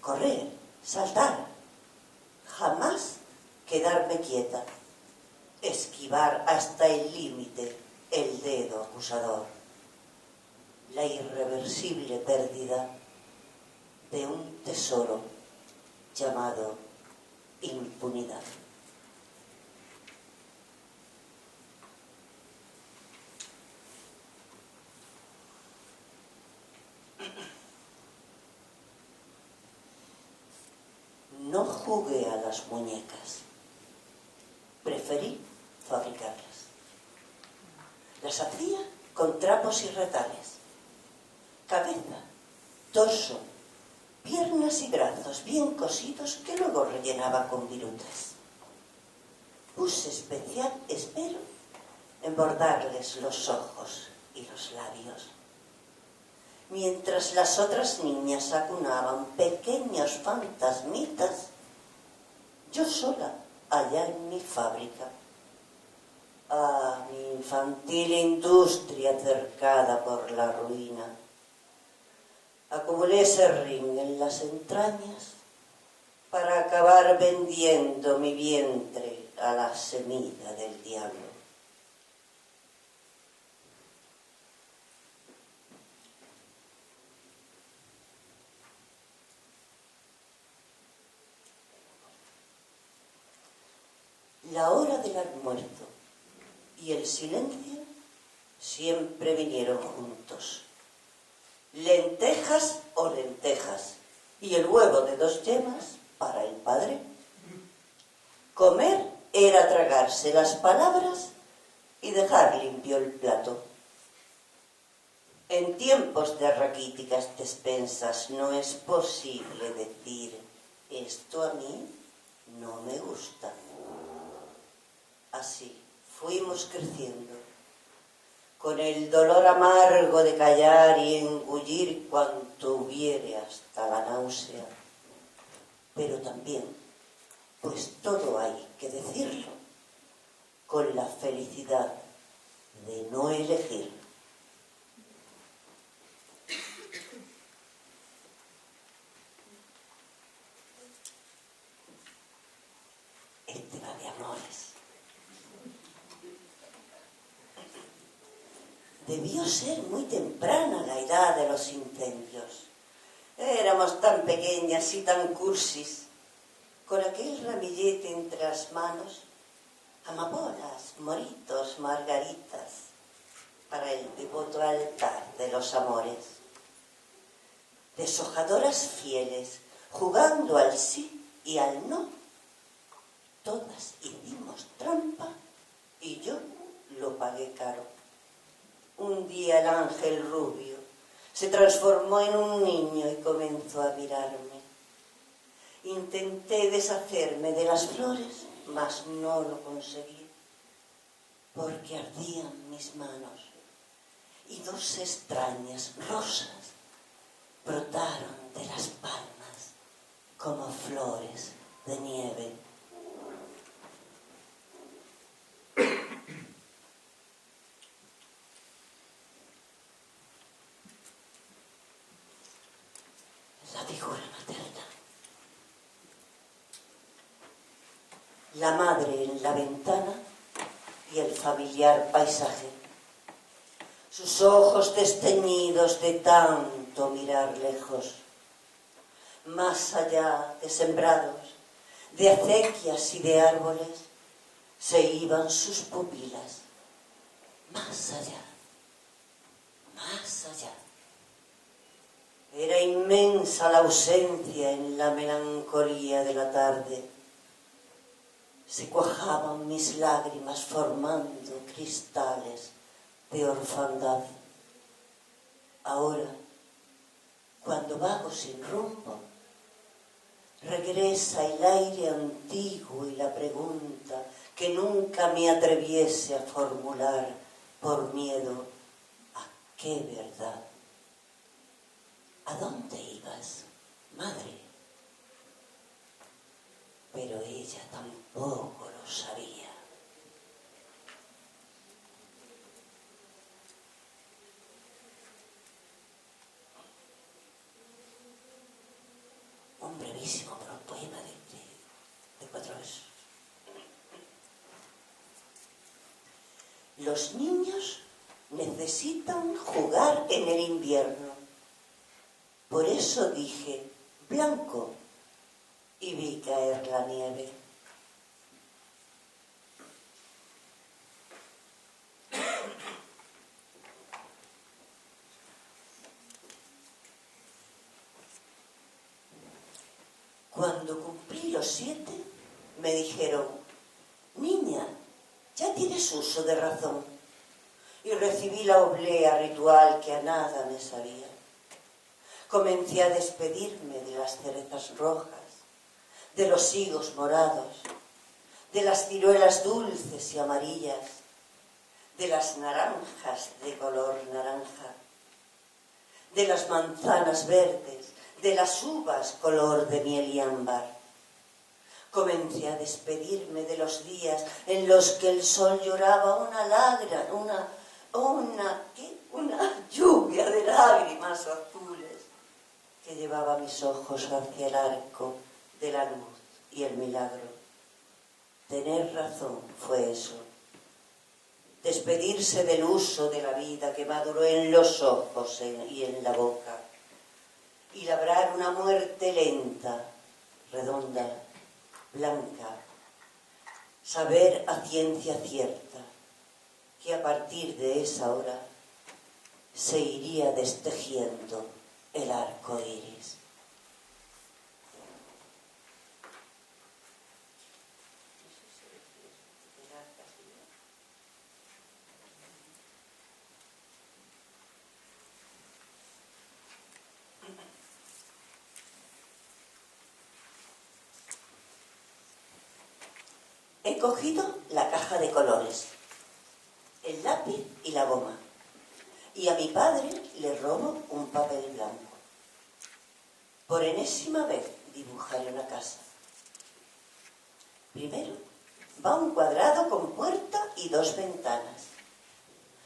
correr, saltar, jamás quedarme quieta, esquivar hasta el límite el dedo acusador, la irreversible pérdida de un tesoro llamado impunidad. No jugué a las muñecas, preferí fabricarlas. Las hacía con trapos y retales, cabeza, torso, piernas y brazos bien cosidos que luego rellenaba con virutas. Puse especial esmero en bordarles los ojos y los labios. Mientras las otras niñas acunaban pequeños fantasmitas, yo sola, allá en mi fábrica, a mi infantil industria cercada por la ruina. Acumulé serrín en las entrañas para acabar vendiendo mi vientre a la semilla del diablo. La hora del almuerzo y el silencio siempre vinieron juntos. Lentejas o lentejas, y el huevo de 2 yemas para el padre. Comer era tragarse las palabras y dejar limpio el plato. En tiempos de raquíticas despensas no es posible decir: esto a mí no me gusta. Así fuimos creciendo, con el dolor amargo de callar y engullir cuanto hubiere hasta la náusea. Pero también, pues todo hay que decirlo, con la felicidad de no elegir. Este va de amores. Debió ser muy temprana la edad de los incendios. Éramos tan pequeñas y tan cursis, con aquel ramillete entre las manos, amapolas, moritos, margaritas, para el devoto altar de los amores. Deshojadoras fieles, jugando al sí y al no, todas hicimos trampa y yo lo pagué caro. Un día el ángel rubio se transformó en un niño y comenzó a mirarme. Intenté deshacerme de las flores, mas no lo conseguí, porque ardían mis manos y 2 extrañas rosas brotaron de las palmas como flores de nieve. La figura materna. La madre en la ventana y el familiar paisaje. Sus ojos desteñidos de tanto mirar lejos. Más allá de sembrados, de acequias y de árboles, se iban sus pupilas. Más allá, más allá. Era inmensa la ausencia en la melancolía de la tarde. Se cuajaban mis lágrimas formando cristales de orfandad. Ahora, cuando vago sin rumbo, regresa el aire antiguo y la pregunta que nunca me atreviese a formular por miedo a qué verdad. ¿A dónde ibas, madre? Pero ella tampoco lo sabía. Un brevísimo poema de 4 versos. Los niños necesitan jugar en el invierno. Por eso dije blanco y vi caer la nieve. Cuando cumplí los 7, me dijeron: niña, ya tienes uso de razón. Y recibí la oblea ritual que a nada me sabía. Comencé a despedirme de las cerezas rojas, de los higos morados, de las ciruelas dulces y amarillas, de las naranjas de color naranja, de las manzanas verdes, de las uvas color de miel y ámbar. Comencé a despedirme de los días en los que el sol lloraba una lluvia de lágrimas azules que llevaba mis ojos hacia el arco de la luz y el milagro. Tener razón fue eso. Despedirse del uso de la vida que maduró en los ojos y en la boca, y labrar una muerte lenta, redonda, blanca. Saber a ciencia cierta que a partir de esa hora se iría destejiendo el arco iris. He cogido la caja de colores, el lápiz y la goma, y a mi padre le robo un papel blanco. Por enésima vez dibujaré una casa. Primero va un cuadrado con puerta y 2 ventanas.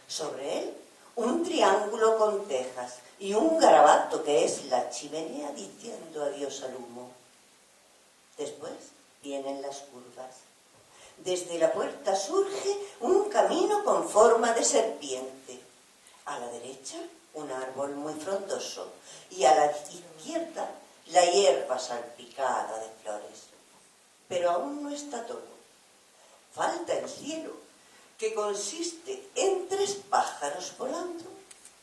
Sobre él un triángulo con tejas y un garabato que es la chimenea diciendo adiós al humo. Después vienen las curvas. Desde la puerta surge un camino con forma de serpiente. A la derecha, un árbol muy frondoso. Y a la izquierda, la hierba salpicada de flores. Pero aún no está todo. Falta el cielo, que consiste en 3 pájaros volando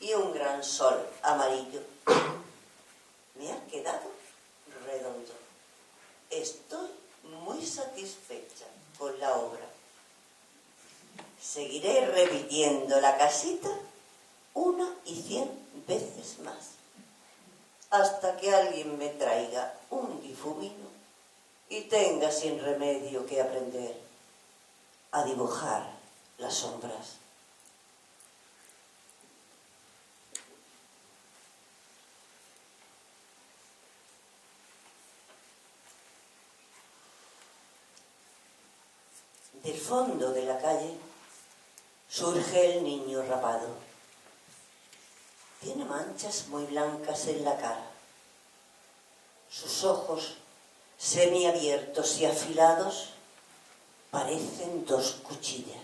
y un gran sol amarillo. Me ha quedado redondo. Estoy muy satisfecha con la obra. Seguiré repitiendo la casita 1 y 100 veces más, hasta que alguien me traiga un difumino y tenga sin remedio que aprender a dibujar las sombras. Del fondo de la calle surge el niño rapado. Tiene manchas muy blancas en la cara. Sus ojos, semiabiertos y afilados, parecen 2 cuchillas.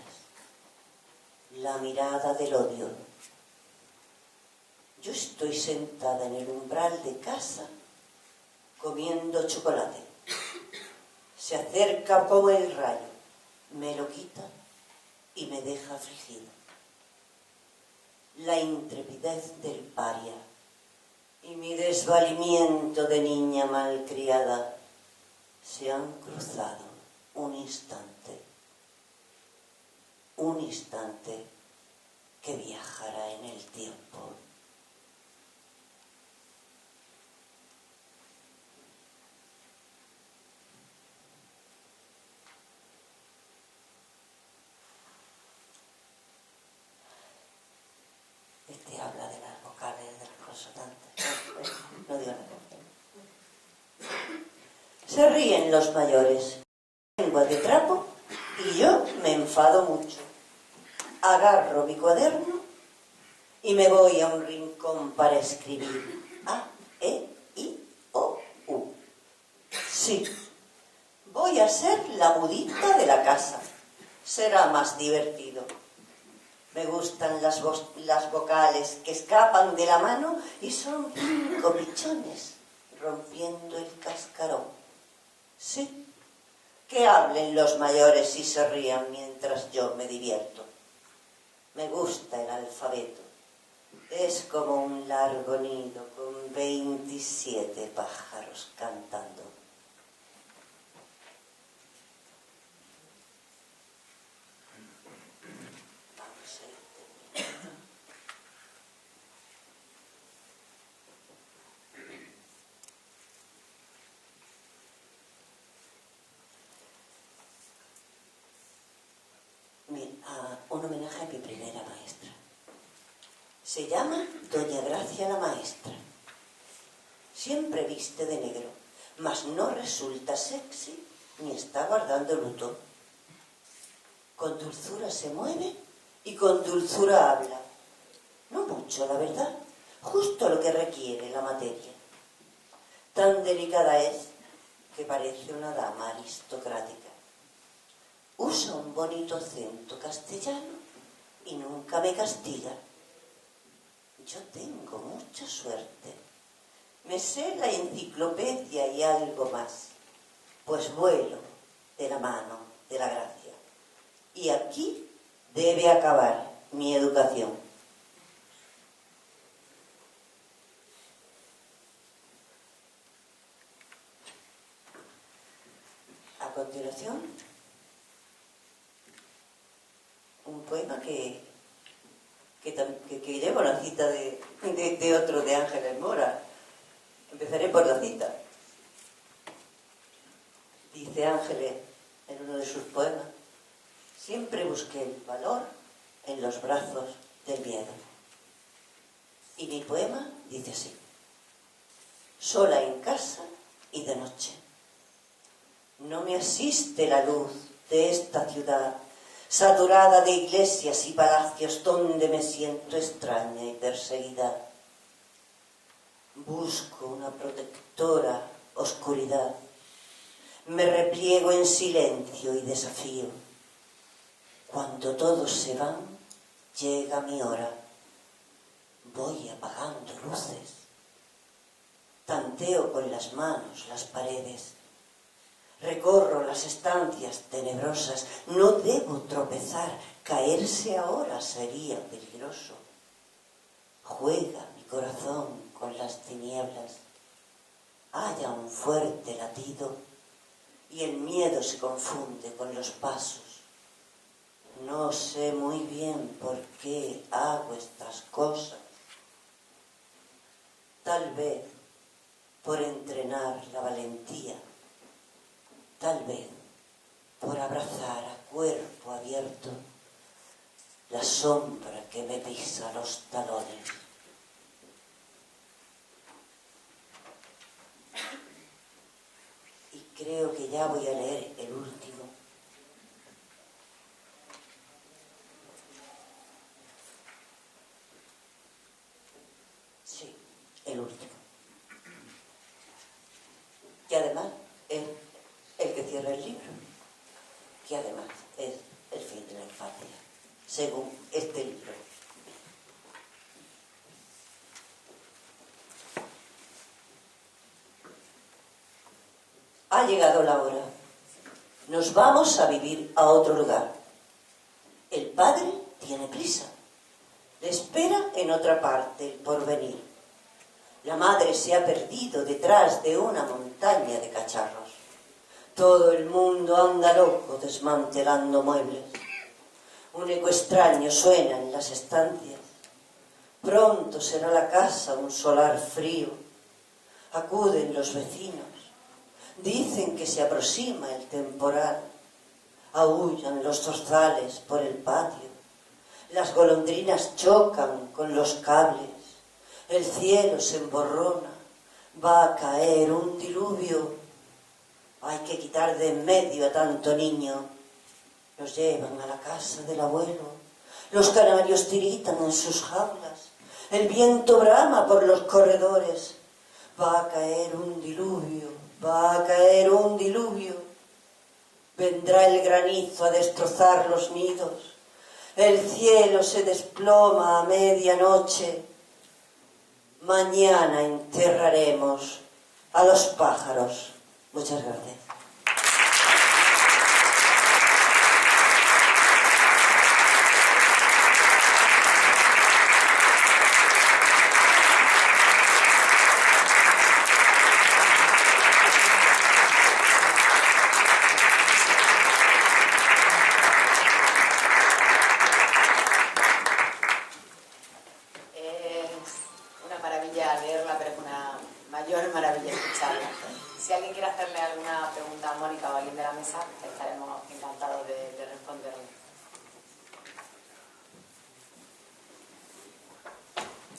La mirada del odio. Yo estoy sentada en el umbral de casa comiendo chocolate. Se acerca como el rayo. Me lo quita y me deja afligido. La intrepidez del paria y mi desvalimiento de niña malcriada se han cruzado un instante que viajará en el tiempo. Este habla de las vocales, de las consonantes. No digo nada. Se ríen los mayores. Lengua de trapo y yo me enfado mucho. Agarro mi cuaderno y me voy a un rincón para escribir A, E, I, O, U. Sí, voy a ser la mudita de la casa. Será más divertido. Me gustan las vocales que escapan de la mano y son 5 pichones rompiendo el cascarón. Sí, que hablen los mayores y se rían mientras yo me divierto. Me gusta el alfabeto. Es como un largo nido con 27 pájaros cantando. Vamos a ir terminando. Un homenaje a mi primera maestra. Se llama Doña Gracia la Maestra. Siempre viste de negro, mas no resulta sexy ni está guardando luto. Con dulzura se mueve y con dulzura habla. No mucho, la verdad, justo lo que requiere la materia. Tan delicada es que parece una dama aristocrática. Usa un bonito acento castellano y nunca me castiga. Yo tengo mucha suerte. Me sé la enciclopedia y algo más, pues vuelo de la mano de la gracia. Y aquí debe acabar mi educación. A continuación, un poema que lleva la cita de otro de Ángeles Mora. Empezaré por la cita. Dice Ángeles en uno de sus poemas: siempre busqué el valor en los brazos del miedo. Y mi poema dice así: sola en casa y de noche. No me asiste la luz de esta ciudad saturada de iglesias y palacios donde me siento extraña y perseguida. Busco una protectora oscuridad. Me repliego en silencio y desafío. Cuando todos se van, llega mi hora. Voy apagando luces. Tanteo con las manos las paredes. Recorro las estancias tenebrosas. No debo tropezar. Caerse ahora sería peligroso. Juega mi corazón con las tinieblas. Haya un fuerte latido y el miedo se confunde con los pasos. No sé muy bien por qué hago estas cosas. Tal vez por entrenar la valentía. Tal vez por abrazar a cuerpo abierto la sombra que me pisa los talones. Y creo que ya voy a leer el último. Sí, el último. Que además es el que cierra el libro. Que además es el fin de la infancia, según este libro. Ha llegado la hora. Nos vamos a vivir a otro lugar. El padre tiene prisa. Le espera en otra parte el porvenir. La madre se ha perdido detrás de una montaña de cacharros. Todo el mundo anda loco desmantelando muebles. Un eco extraño suena en las estancias. Pronto será la casa un solar frío. Acuden los vecinos. Dicen que se aproxima el temporal. Aúllan los zorzales por el patio. Las golondrinas chocan con los cables. El cielo se emborrona. Va a caer un diluvio. Hay que quitar de en medio a tanto niño. Los llevan a la casa del abuelo. Los canarios tiritan en sus jaulas. El viento brama por los corredores. Va a caer un diluvio. Va a caer un diluvio. Vendrá el granizo a destrozar los nidos. El cielo se desploma a medianoche. Mañana enterraremos a los pájaros. Muchas gracias. Una maravilla leerla, pero es una mayor maravilla escucharla. Si alguien quiere hacerle alguna pregunta a Mónica o a alguien de la mesa, estaremos encantados de responderle.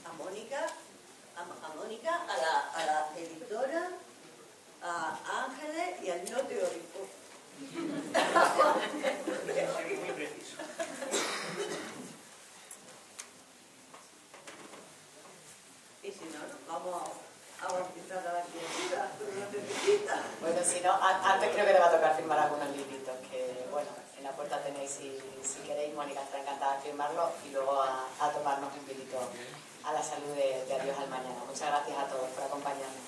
A Mónica, a la editora, a Ángeles y al no teórico. Bueno, si no, antes creo que te va a tocar firmar algunos libritos, que bueno, en la puerta tenéis, si queréis, Mónica estará encantada de firmarlo y luego a tomarnos un vinito a la salud de Adiós al Mañana. Muchas gracias a todos por acompañarnos.